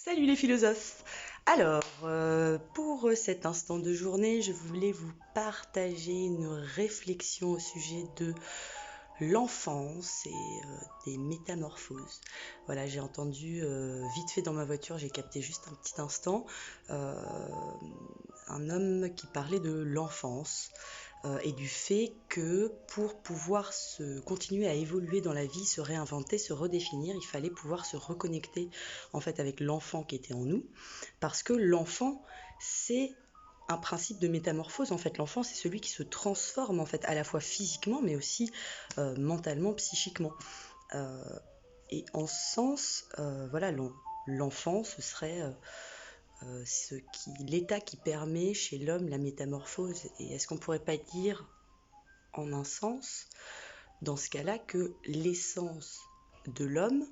Salut les philosophes! Alors, pour cet instant de journée, je voulais vous partager une réflexion au sujet de l'enfance et des métamorphoses. Voilà, j'ai entendu vite fait dans ma voiture, j'ai capté juste un petit instant, euh, un homme qui parlait de l'enfance et du fait que pour pouvoir continuer à évoluer dans la vie, se réinventer, se redéfinir, il fallait pouvoir se reconnecter en fait avec l'enfant qui était en nous, parce que l'enfant, c'est un principe de métamorphose. En fait, l'enfant, c'est celui qui se transforme en fait à la fois physiquement, mais aussi mentalement, psychiquement. Euh, et en ce sens, voilà, l'enfant, ce serait l'état qui permet chez l'homme la métamorphose. Et est-ce qu'on pourrait pas dire, en un sens, dans ce cas-là, que l'essence de l'homme,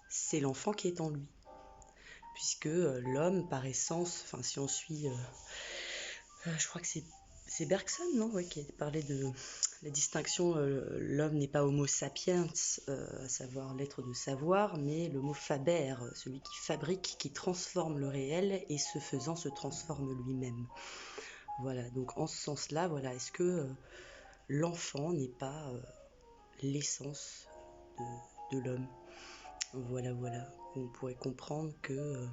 c'est l'enfant qui est en lui? Puisque l'homme, par essence, enfin, si on suit, je crois que c'est Bergson, non, ouais, qui a parlé de la distinction, l'homme n'est pas homo sapiens, à savoir l'être de savoir, mais le mot faber, celui qui fabrique, qui transforme le réel, et ce faisant se transforme lui-même. Voilà, donc en ce sens-là, voilà, est-ce que l'enfant n'est pas l'essence de l'homme? Voilà, voilà. On pourrait comprendre que,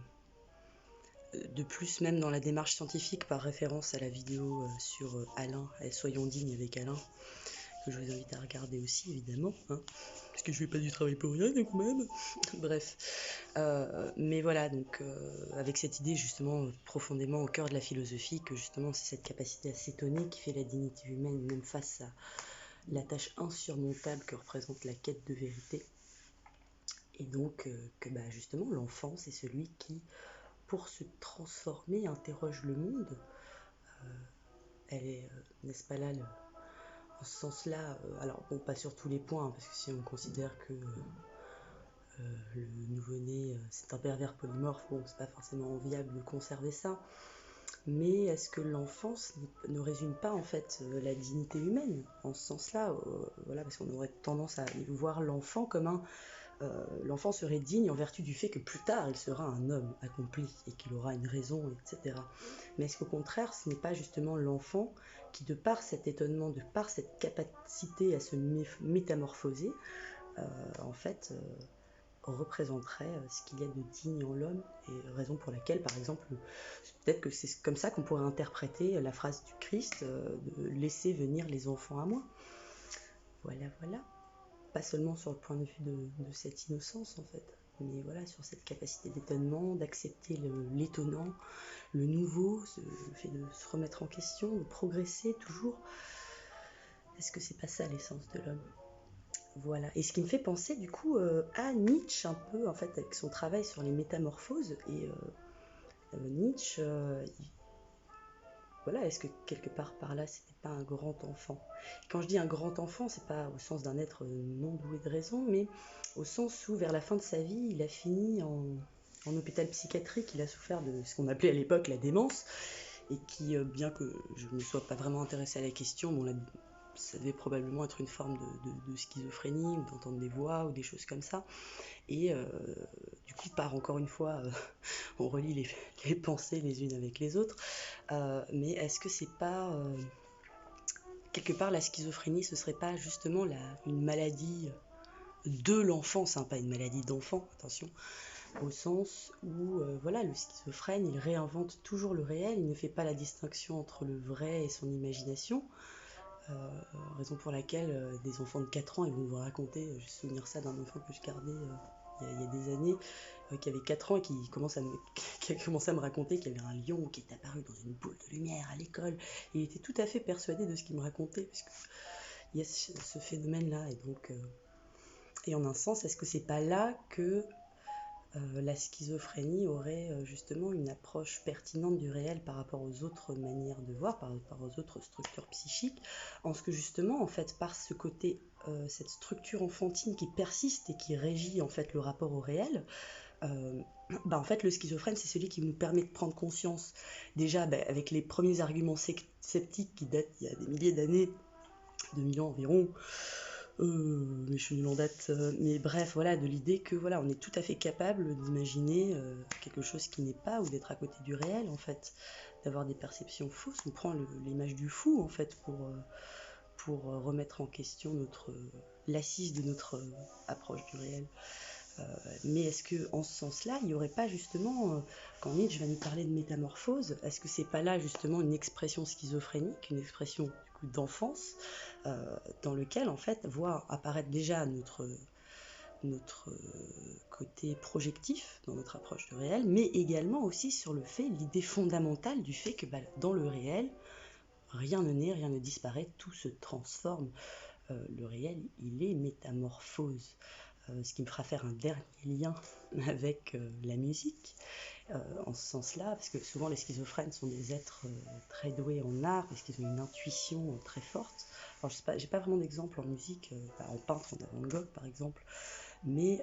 de plus, même dans la démarche scientifique, par référence à la vidéo sur Alain, Soyons dignes avec Alain, que je vous invite à regarder aussi, évidemment, hein, parce que je fais pas du travail pour rien, donc même. Bref. Mais voilà, donc, avec cette idée, justement, profondément au cœur de la philosophie, que justement, c'est cette capacité à s'étonner qui fait la dignité humaine, même face à la tâche insurmontable que représente la quête de vérité. Et donc, que bah, justement, l'enfant, c'est celui qui, pour se transformer, interroge le monde. Elle est, n'est-ce pas là, en ce sens-là, alors bon, pas sur tous les points, hein, parce que si on considère que le nouveau-né, c'est un pervers polymorphe, bon, c'est pas forcément viable de conserver ça. Mais est-ce que l'enfance ne résume pas en fait la dignité humaine en ce sens-là, voilà, parce qu'on aurait tendance à voir l'enfant comme l'enfant serait digne en vertu du fait que plus tard il sera un homme accompli et qu'il aura une raison, etc. Mais est-ce qu'au contraire, ce n'est pas justement l'enfant qui, de par cet étonnement, de par cette capacité à se métamorphoser, en fait, représenterait ce qu'il y a de digne en l'homme, et raison pour laquelle, par exemple, peut-être que c'est comme ça qu'on pourrait interpréter la phrase du Christ, de laisser venir les enfants à moi. Voilà, voilà. Pas seulement sur le point de vue de cette innocence, en fait, mais voilà, sur cette capacité d'étonnement, d'accepter l'étonnant, le nouveau, le fait de se remettre en question, de progresser toujours. Est-ce que c'est pas ça l'essence de l'homme? Voilà. Et ce qui me fait penser du coup à Nietzsche un peu, en fait, avec son travail sur les métamorphoses. Et Nietzsche, voilà, est-ce que quelque part par là, c'était pas un grand enfant? Quand je dis un grand enfant, c'est pas au sens d'un être non doué de raison, mais au sens où vers la fin de sa vie, il a fini en hôpital psychiatrique. Il a souffert de ce qu'on appelait à l'époque la démence, et qui, bien que je ne me sois pas vraiment intéressée à la question, bon, ça devait probablement être une forme de schizophrénie, ou d'entendre des voix, ou des choses comme ça. Et du coup, par encore une fois, on relie les pensées les unes avec les autres. Mais est-ce que c'est pas, quelque part, la schizophrénie, ce serait pas justement une maladie de l'enfance, hein, pas une maladie d'enfant, attention, au sens où, voilà, le schizophrène, il réinvente toujours le réel, il ne fait pas la distinction entre le vrai et son imagination. Raison pour laquelle des enfants de 4 ans, ils vont vous raconter, je me souviens ça d'un enfant que je gardais il y a des années, qui avait 4 ans et qui, qui a commencé à me raconter qu'il y avait un lion qui est apparu dans une boule de lumière à l'école. Il était tout à fait persuadé de ce qu'il me racontait, parce qu'il y a ce phénomène-là. Et donc, et en un sens, est-ce que c'est pas là que la schizophrénie aurait justement une approche pertinente du réel par rapport aux autres manières de voir, par rapport aux autres structures psychiques, en ce que justement, en fait, par ce côté, cette structure enfantine qui persiste et qui régit en fait le rapport au réel, bah en fait le schizophrène c'est celui qui nous permet de prendre conscience déjà, bah, avec les premiers arguments sceptiques qui datent il y a des milliers d'années, 2000 ans environ, Mais je suis nulle en date. Mais bref, voilà, de l'idée que voilà, on est tout à fait capable d'imaginer quelque chose qui n'est pas ou d'être à côté du réel en fait, d'avoir des perceptions fausses. On prend l'image du fou en fait pour remettre en question l'assise de notre approche du réel. Mais est-ce que en ce sens-là, il n'y aurait pas justement, quand Nietzsche va nous parler de métamorphose, est-ce que c'est pas là justement une expression schizophrénique, une expression du coup d'enfance, dans lequel en fait voit apparaître déjà notre côté projectif dans notre approche du réel, mais également aussi sur le fait, l'idée fondamentale du fait que dans le réel, rien ne naît, rien ne disparaît, tout se transforme. Le réel, il est métamorphose. Ce qui me fera faire un dernier lien avec la musique, en ce sens-là, parce que souvent les schizophrènes sont des êtres très doués en art, parce qu'ils ont une intuition très forte. Alors je sais pas, j'ai pas vraiment d'exemple en musique, en peintre, on a Van Gogh par exemple, mais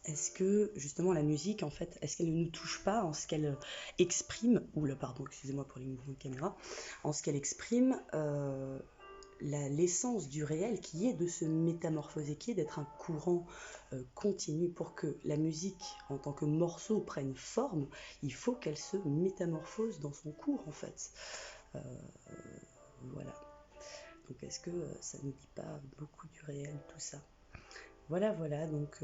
est-ce que justement la musique, en fait, est-ce qu'elle ne nous touche pas en ce qu'elle exprime, pardon, excusez-moi pour les mouvements de caméra, en ce qu'elle exprime l'essence du réel qui est de se métamorphoser, qui est d'être un courant continu. Pour que la musique en tant que morceau prenne forme, il faut qu'elle se métamorphose dans son cours en fait. Voilà. Donc est-ce que ça ne dit pas beaucoup du réel tout ça? Voilà, donc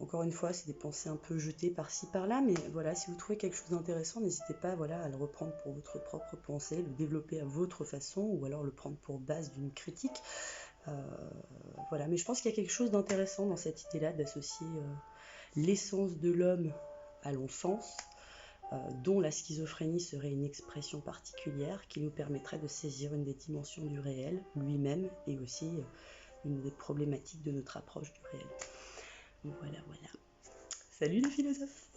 encore une fois, c'est des pensées un peu jetées par-ci par-là, mais voilà, si vous trouvez quelque chose d'intéressant, n'hésitez pas voilà, à le reprendre pour votre propre pensée, le développer à votre façon, ou alors le prendre pour base d'une critique. Voilà, mais je pense qu'il y a quelque chose d'intéressant dans cette idée-là d'associer l'essence de l'homme à l'enfance, dont la schizophrénie serait une expression particulière qui nous permettrait de saisir une des dimensions du réel lui-même et aussi une des problématiques de notre approche du réel. Voilà. Salut les philosophes!